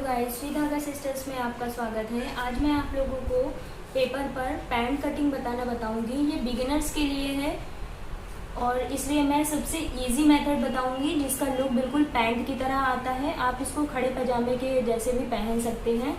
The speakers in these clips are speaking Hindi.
गाइस, श्री धागा सिस्टर्स में आपका स्वागत है। आज मैं आप लोगों को पेपर पर पैंट कटिंग बताऊंगी। ये बिगिनर्स के लिए है और इसलिए मैं सबसे इजी मेथड बताऊंगी जिसका लुक बिल्कुल पैंट की तरह आता है। आप इसको खड़े पजामे के जैसे भी पहन सकते हैं।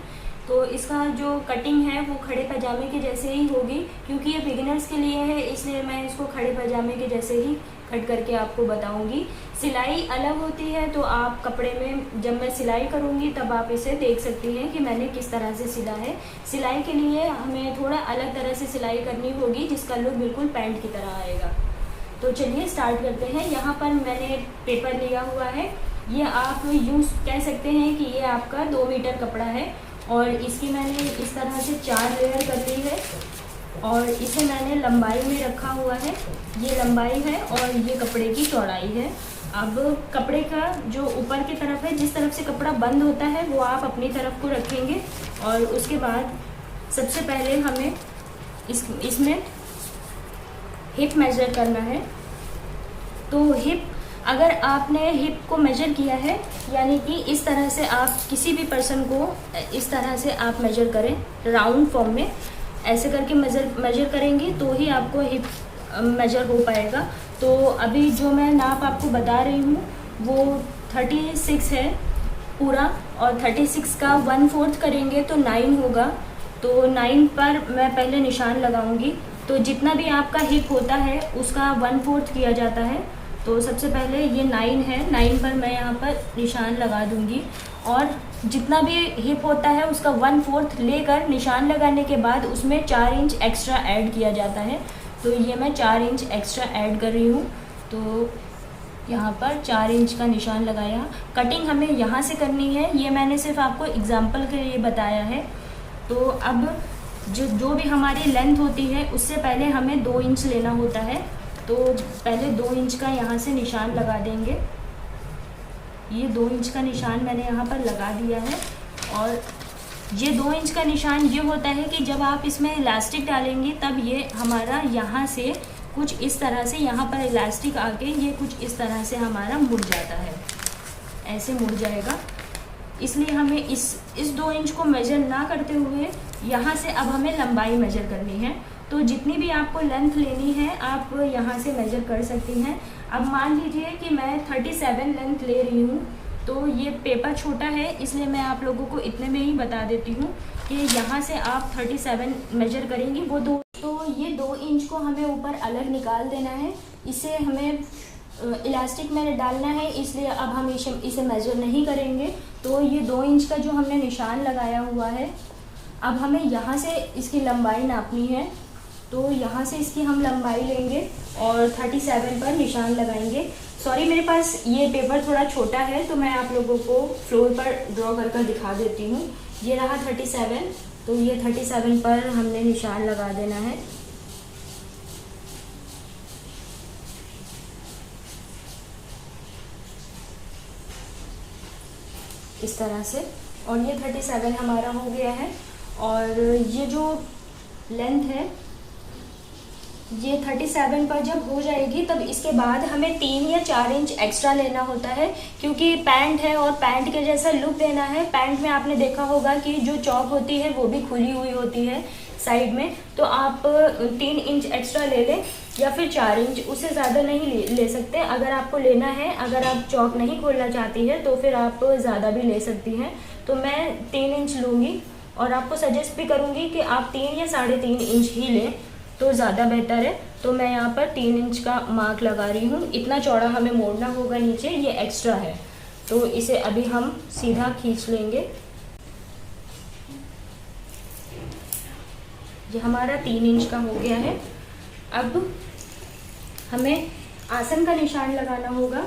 तो इसका जो कटिंग है वो खड़े पजामे के जैसे ही होगी, क्योंकि ये बिगिनर्स के लिए है इसलिए मैं इसको खड़े पजामे के जैसे ही कट करके आपको बताऊंगी। सिलाई अलग होती है तो आप कपड़े में जब मैं सिलाई करूंगी तब आप इसे देख सकती हैं कि मैंने किस तरह से सिला है। सिलाई के लिए हमें थोड़ा अलग तरह से सिलाई करनी होगी जिसका लुक बिल्कुल पैंट की तरह आएगा। तो चलिए स्टार्ट करते हैं। यहाँ पर मैंने पेपर लिया हुआ है। ये आप यूँ कह सकते हैं कि ये आपका 2 मीटर कपड़ा है और इसकी मैंने इस तरह से 4 लेयर कर ली है और इसे मैंने लंबाई में रखा हुआ है। ये लंबाई है और ये कपड़े की चौड़ाई है। अब कपड़े का जो ऊपर की तरफ है, जिस तरफ से कपड़ा बंद होता है वो आप अपनी तरफ को रखेंगे और उसके बाद सबसे पहले हमें इसमें हिप मेजर करना है। तो हिप, अगर आपने हिप को मेजर किया है यानी कि इस तरह से आप किसी भी पर्सन को इस तरह से आप मेजर करें, राउंड फॉर्म में ऐसे करके मेजर करेंगे तो ही आपको हिप मेजर हो पाएगा। तो अभी जो मैं नाप आपको बता रही हूँ वो 36 है पूरा, और 36 का 1/4 करेंगे तो 9 होगा। तो 9 पर मैं पहले निशान लगाऊंगी। तो जितना भी आपका हिप होता है उसका 1/4 किया जाता है। तो सबसे पहले ये 9 है, 9 पर मैं यहाँ पर निशान लगा दूंगी और जितना भी हिप होता है उसका 1/4 लेकर निशान लगाने के बाद उसमें 4 इंच एक्स्ट्रा ऐड किया जाता है। तो ये मैं 4 इंच एक्स्ट्रा ऐड कर रही हूँ। तो यहाँ पर 4 इंच का निशान लगाया। कटिंग हमें यहाँ से करनी है, ये मैंने सिर्फ आपको एग्जाम्पल के लिए बताया है। तो अब जो भी हमारी लेंथ होती है उससे पहले हमें 2 इंच लेना होता है। तो पहले 2 इंच का यहाँ से निशान लगा देंगे। ये 2 इंच का निशान मैंने यहाँ पर लगा दिया है और ये 2 इंच का निशान ये होता है कि जब आप इसमें इलास्टिक डालेंगे तब ये हमारा यहाँ से कुछ इस तरह से, यहाँ पर इलास्टिक आके ये कुछ इस तरह से हमारा मुड़ जाता है, ऐसे मुड़ जाएगा। इसलिए हमें इस 2 इंच को मेजर ना करते हुए यहाँ से अब हमें लंबाई मेजर करनी है। तो जितनी भी आपको लेंथ लेनी है आप यहाँ से मेजर कर सकती हैं। अब मान लीजिए कि मैं 37 लेंथ ले रही हूँ। तो ये पेपर छोटा है इसलिए मैं आप लोगों को इतने में ही बता देती हूँ कि यहाँ से आप 37 मेजर करेंगी वो 2। तो ये 2 इंच को हमें ऊपर अलग निकाल देना है। इसे हमें इलास्टिक में डालना है इसलिए अब हम इसे मेजर नहीं करेंगे। तो ये 2 इंच का जो हमने निशान लगाया हुआ है, अब हमें यहाँ से इसकी लंबाई नापनी है। तो यहाँ से इसकी हम लंबाई लेंगे और 37 पर निशान लगाएंगे। सॉरी, मेरे पास ये पेपर थोड़ा छोटा है तो मैं आप लोगों को फ्लोर पर ड्रॉ कर दिखा देती हूँ। ये रहा 37। तो ये 37 पर हमने निशान लगा देना है। इस तरह से, और ये 37 हमारा हो गया है। और ये जो लेंथ है ये 37 पर जब हो जाएगी तब इसके बाद हमें 3 या 4 इंच एक्स्ट्रा लेना होता है, क्योंकि पैंट है और पैंट के जैसा लुक देना है। पैंट में आपने देखा होगा कि जो चौक होती है वो भी खुली हुई होती है साइड में। तो आप 3 इंच एक्स्ट्रा ले लें या फिर 4 इंच, उससे ज़्यादा नहीं ले सकते। अगर आपको लेना है, अगर आप चौक नहीं खोलना चाहती है तो फिर आप ज़्यादा भी ले सकती हैं। तो मैं 3 इंच लूँगी और आपको सजेस्ट भी करूँगी कि आप 3 या 3.5 इंच ही लें तो ज़्यादा बेहतर है। तो मैं यहाँ पर 3 इंच का मार्क लगा रही हूँ। इतना चौड़ा हमें मोड़ना होगा नीचे, ये एक्स्ट्रा है। तो इसे अभी हम सीधा खींच लेंगे। ये हमारा 3 इंच का हो गया है। अब हमें आसन का निशान लगाना होगा।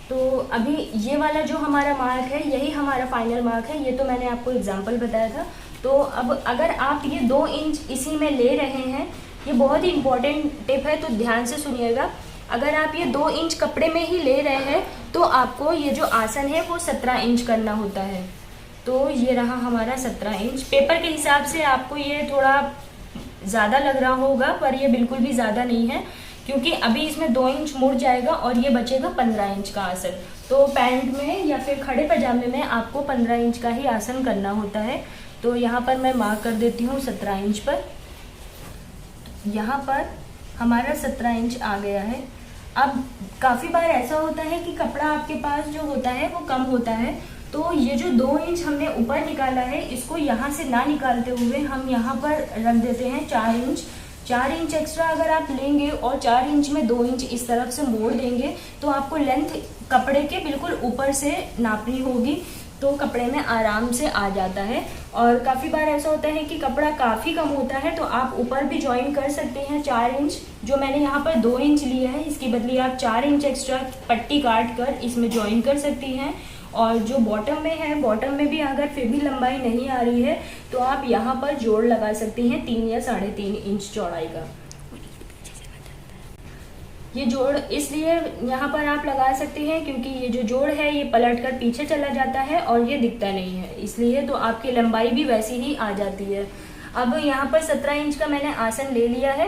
तो अभी ये वाला जो हमारा मार्क है यही हमारा फाइनल मार्क है। ये तो मैंने आपको एग्जाम्पल बताया था। तो अब अगर आप ये 2 इंच इसी में ले रहे हैं, ये बहुत ही इम्पोर्टेंट टिप है तो ध्यान से सुनिएगा। अगर आप ये 2 इंच कपड़े में ही ले रहे हैं तो आपको ये जो आसन है वो 17 इंच करना होता है। तो ये रहा हमारा 17 इंच। पेपर के हिसाब से आपको ये थोड़ा ज़्यादा लग रहा होगा पर ये बिल्कुल भी ज़्यादा नहीं है, क्योंकि अभी इसमें 2 इंच मुड़ जाएगा और ये बचेगा 15 इंच का आसन। तो पैंट में या फिर खड़े पजामे में आपको 15 इंच का ही आसन करना होता है। तो यहाँ पर मैं मार्क कर देती हूँ 17 इंच पर। यहाँ पर हमारा 17 इंच आ गया है। अब काफ़ी बार ऐसा होता है कि कपड़ा आपके पास जो होता है वो कम होता है, तो ये जो 2 इंच हमने ऊपर निकाला है इसको यहाँ से ना निकालते हुए हम यहाँ पर रख देते हैं 4 इंच। 4 इंच एक्स्ट्रा अगर आप लेंगे और 4 इंच में 2 इंच इस तरफ से मोड़ देंगे तो आपको लेंथ कपड़े के बिल्कुल ऊपर से नापनी होगी, तो कपड़े में आराम से आ जाता है। और काफ़ी बार ऐसा होता है कि कपड़ा काफ़ी कम होता है तो आप ऊपर भी ज्वाइन कर सकते हैं 4 इंच। जो मैंने यहाँ पर 2 इंच लिया है इसकी बदले आप 4 इंच एक्स्ट्रा पट्टी काट कर इसमें ज्वाइन कर सकती हैं। और जो बॉटम में है, बॉटम में भी अगर फिर भी लंबाई नहीं आ रही है तो आप यहाँ पर जोड़ लगा सकती हैं 3 या 3.5 इंच चौड़ाई का। ये जोड़ इसलिए यहाँ पर आप लगा सकते हैं क्योंकि ये जो जोड़ है ये पलट कर पीछे चला जाता है और ये दिखता नहीं है, इसलिए तो आपकी लंबाई भी वैसी ही आ जाती है। अब यहाँ पर 17 इंच का मैंने आसन ले लिया है।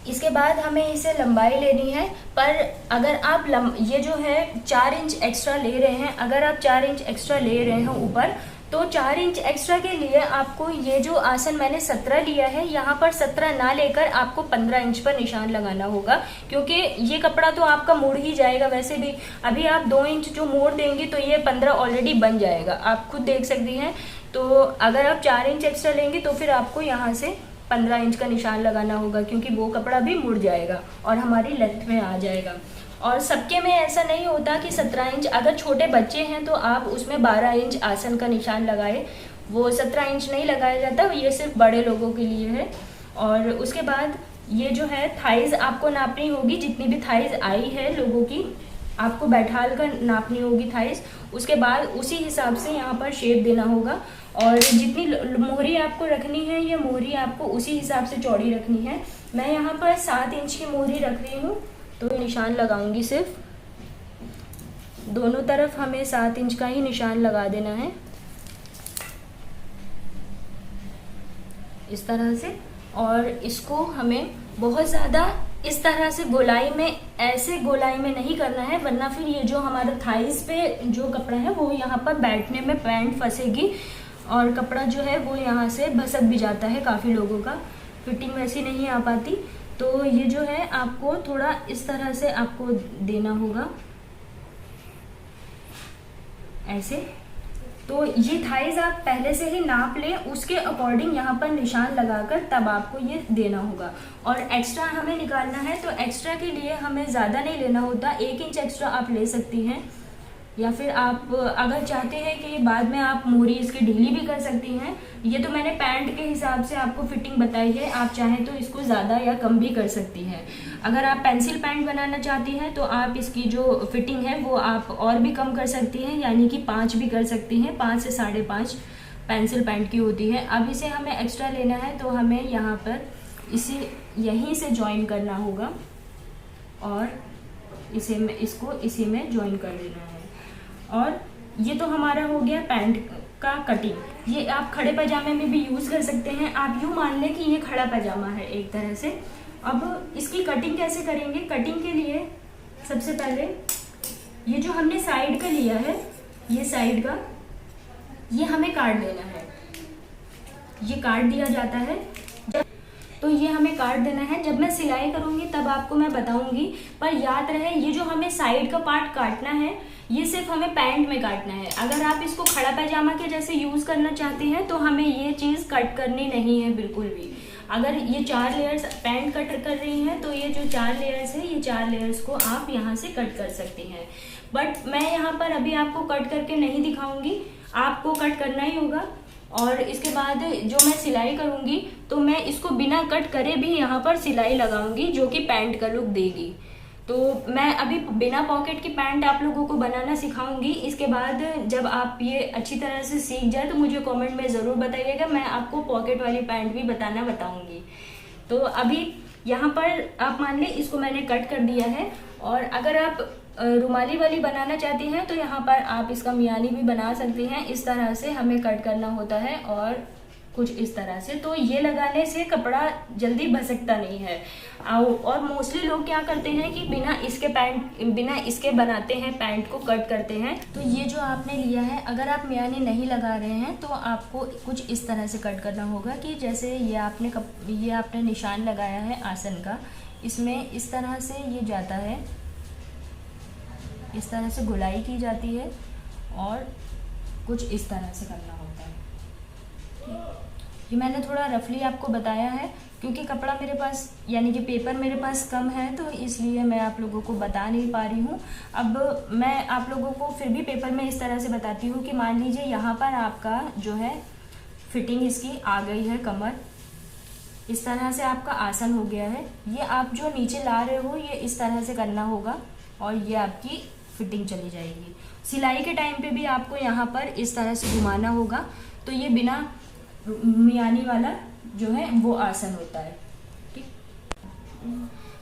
इसके बाद हमें इसे लंबाई लेनी है, पर अगर आप ये जो है 4 इंच एक्स्ट्रा ले रहे हैं, अगर आप 4 इंच एक्स्ट्रा ले रहे हैं ऊपर, तो 4 इंच एक्स्ट्रा के लिए आपको ये जो आसन मैंने 17 लिया है यहाँ पर 17 ना लेकर आपको 15 इंच पर निशान लगाना होगा, क्योंकि ये कपड़ा तो आपका मुड़ ही जाएगा। वैसे भी अभी आप 2 इंच जो मोड़ देंगे तो ये 15 ऑलरेडी बन जाएगा, आप खुद देख सकती हैं। तो अगर आप 4 इंच एक्स्ट्रा लेंगे तो फिर आपको यहाँ से 15 इंच का निशान लगाना होगा, क्योंकि वो कपड़ा भी मुड़ जाएगा और हमारी लेंथ में आ जाएगा। और सबके में ऐसा नहीं होता कि 17 इंच, अगर छोटे बच्चे हैं तो आप उसमें 12 इंच आसन का निशान लगाए, वो 17 इंच नहीं लगाया जाता, ये सिर्फ बड़े लोगों के लिए है। और उसके बाद ये जो है थाइज आपको नापनी होगी, जितनी भी थाइज आई है लोगों की आपको बैठाल कर नापनी होगी थाइज। उसके बाद उसी हिसाब से यहाँ पर शेप देना होगा और जितनी मोहरी आपको रखनी है ये मोहरी आपको उसी हिसाब से चौड़ी रखनी है। मैं यहाँ पर 7 इंच की मोहरी रख रही हूँ, तो निशान लगाऊंगी सिर्फ दोनों तरफ हमें 7 इंच का ही निशान लगा देना है इस तरह से। और इसको हमें बहुत ज़्यादा इस तरह से गोलाई में, ऐसे गोलाई में नहीं करना है, वरना फिर ये जो हमारा थाइस पे जो कपड़ा है वो यहाँ पर बैठने में पैंट फंसेगी और कपड़ा जो है वो यहाँ से भसक भी जाता है। काफ़ी लोगों का फिटिंग वैसी नहीं आ पाती, तो ये जो है आपको थोड़ा इस तरह से आपको देना होगा ऐसे। तो ये थाइज आप पहले से ही नाप लें, उसके अकॉर्डिंग यहाँ पर निशान लगाकर तब आपको ये देना होगा। और एक्स्ट्रा हमें निकालना है, तो एक्स्ट्रा के लिए हमें ज़्यादा नहीं लेना होता, 1 इंच एक्स्ट्रा आप ले सकती हैं, या फिर आप अगर चाहते हैं कि बाद में आप मोहरी इसकी ढीली भी कर सकती हैं। ये तो मैंने पैंट के हिसाब से आपको फिटिंग बताई है, आप चाहें तो इसको ज़्यादा या कम भी कर सकती हैं। अगर आप पेंसिल पैंट बनाना चाहती हैं तो आप इसकी जो फिटिंग है वो आप और भी कम कर सकती हैं, यानी कि 5 भी कर सकती हैं, 5 से 5.5 पेंसिल पैंट की होती है। अब इसे हमें एक्स्ट्रा लेना है तो हमें यहाँ पर इसे यहीं से ज्वाइन करना होगा और इसको इसी में ज्वाइन कर देना है। और ये तो हमारा हो गया पैंट का कटिंग। ये आप खड़े पजामे में भी यूज़ कर सकते हैं, आप यूँ मान लें कि ये खड़ा पजामा है एक तरह से। अब इसकी कटिंग कैसे करेंगे? कटिंग के लिए सबसे पहले ये जो हमने साइड का लिया है, ये साइड का ये हमें काट देना है, ये काट दिया जाता है। तो ये हमें काट देना है, जब मैं सिलाई करूँगी तब आपको मैं बताऊँगी। पर याद रहे ये जो हमें साइड का पार्ट काटना है ये सिर्फ हमें पैंट में काटना है। अगर आप इसको खड़ा पैजामा के जैसे यूज़ करना चाहते हैं तो हमें ये चीज़ कट करनी नहीं है बिल्कुल भी। अगर ये 4 लेयर्स पैंट कट कर रही हैं तो ये जो 4 लेयर्स है, ये 4 लेयर्स को आप यहाँ से कट कर सकती हैं। बट मैं यहाँ पर अभी आपको कट करके नहीं दिखाऊंगी, आपको कट करना ही होगा। और इसके बाद जो मैं सिलाई करूँगी तो मैं इसको बिना कट करे भी यहाँ पर सिलाई लगाऊंगी, जो कि पैंट का लुक देगी। तो मैं अभी बिना पॉकेट की पैंट आप लोगों को बनाना सिखाऊंगी। इसके बाद जब आप ये अच्छी तरह से सीख जाए तो मुझे कमेंट में ज़रूर बताइएगा, मैं आपको पॉकेट वाली पैंट भी बताऊंगी। तो अभी यहाँ पर आप मान लें इसको मैंने कट कर दिया है। और अगर आप रुमाली वाली बनाना चाहती हैं तो यहाँ पर आप इसका मियानी भी बना सकती हैं। इस तरह से हमें कट करना होता है और कुछ इस तरह से। तो ये लगाने से कपड़ा जल्दी भसकता नहीं है। और मोस्टली लोग क्या करते हैं कि बिना इसके बनाते हैं, पैंट को कट करते हैं। तो ये जो आपने लिया है, अगर आप मियानी नहीं लगा रहे हैं तो आपको कुछ इस तरह से कट करना होगा कि जैसे ये आपने निशान लगाया है आसन का, इसमें इस तरह से ये जाता है, इस तरह से गुलाई की जाती है और कुछ इस तरह से करना होता है। ये मैंने थोड़ा रफली आपको बताया है क्योंकि कपड़ा मेरे पास यानी कि पेपर मेरे पास कम है, तो इसलिए मैं आप लोगों को बता नहीं पा रही हूँ। अब मैं आप लोगों को फिर भी पेपर में इस तरह से बताती हूँ कि मान लीजिए यहाँ पर आपका जो है फिटिंग इसकी आ गई है, कमर इस तरह से आपका आसन हो गया है। ये आप जो नीचे ला रहे हो ये इस तरह से करना होगा और ये आपकी फिटिंग चली जाएगी। सिलाई के टाइम पे भी आपको यहाँ पर इस तरह से घुमाना होगा। तो ये बिना मियानी वाला जो है वो आसन होता है, ठीक।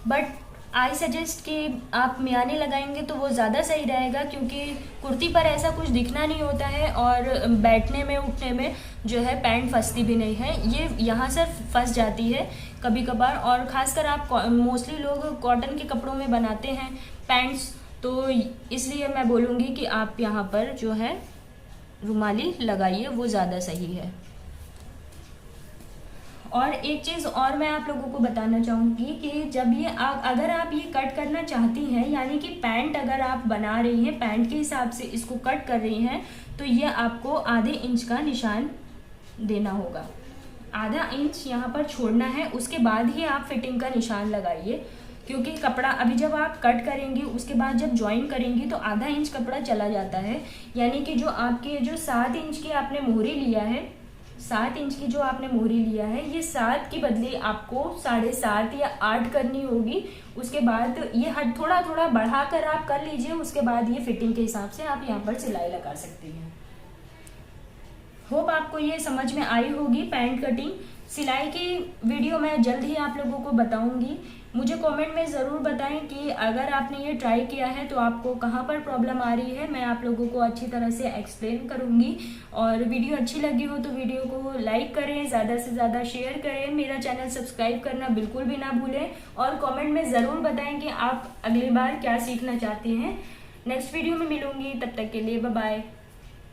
बट आई सजेस्ट कि आप मियानी लगाएंगे तो वो ज़्यादा सही रहेगा क्योंकि कुर्ती पर ऐसा कुछ दिखना नहीं होता है और बैठने में उठने में जो है पैंट फंसती भी नहीं है। ये यहाँ से फंस जाती है कभी कभार, और ख़ासकर आप मोस्टली लोग कॉटन के कपड़ों में बनाते हैं पैंट्स, तो इसलिए मैं बोलूँगी कि आप यहाँ पर जो है रुमाली लगाइए, वो ज़्यादा सही है। और एक चीज़ और मैं आप लोगों को बताना चाहूँगी कि जब ये अगर आप ये कट करना चाहती हैं, यानी कि पैंट अगर आप बना रही हैं, पैंट के हिसाब से इसको कट कर रही हैं, तो ये आपको आधे इंच का निशान देना होगा। आधा इंच यहाँ पर छोड़ना है, उसके बाद ही आप फिटिंग का निशान लगाइए क्योंकि कपड़ा अभी जब आप कट करेंगी उसके बाद जब ज्वाइन करेंगी तो आधा इंच कपड़ा चला जाता है। यानी कि जो आपके जो 7 इंच की आपने मोहरी लिया है, 7 इंच की जो आपने मोहरी लिया है, ये 7 की बदले आपको 7.5 या 8 करनी होगी। उसके बाद ये थोड़ा थोड़ा बढ़ाकर आप कर लीजिए, उसके बाद ये फिटिंग के हिसाब से आप यहाँ पर सिलाई लगा सकती हैं। होप आपको ये समझ में आई होगी पैंट कटिंग। सिलाई की वीडियो मैं जल्द ही आप लोगों को बताऊंगी। मुझे कमेंट में ज़रूर बताएं कि अगर आपने ये ट्राई किया है तो आपको कहाँ पर प्रॉब्लम आ रही है, मैं आप लोगों को अच्छी तरह से एक्सप्लेन करूँगी। और वीडियो अच्छी लगी हो तो वीडियो को लाइक करें, ज़्यादा से ज़्यादा शेयर करें, मेरा चैनल सब्सक्राइब करना बिल्कुल भी ना भूलें और कमेंट में ज़रूर बताएं कि आप अगली बार क्या सीखना चाहते हैं। नेक्स्ट वीडियो में मिलूँगी, तब तक के लिए बाय बाय।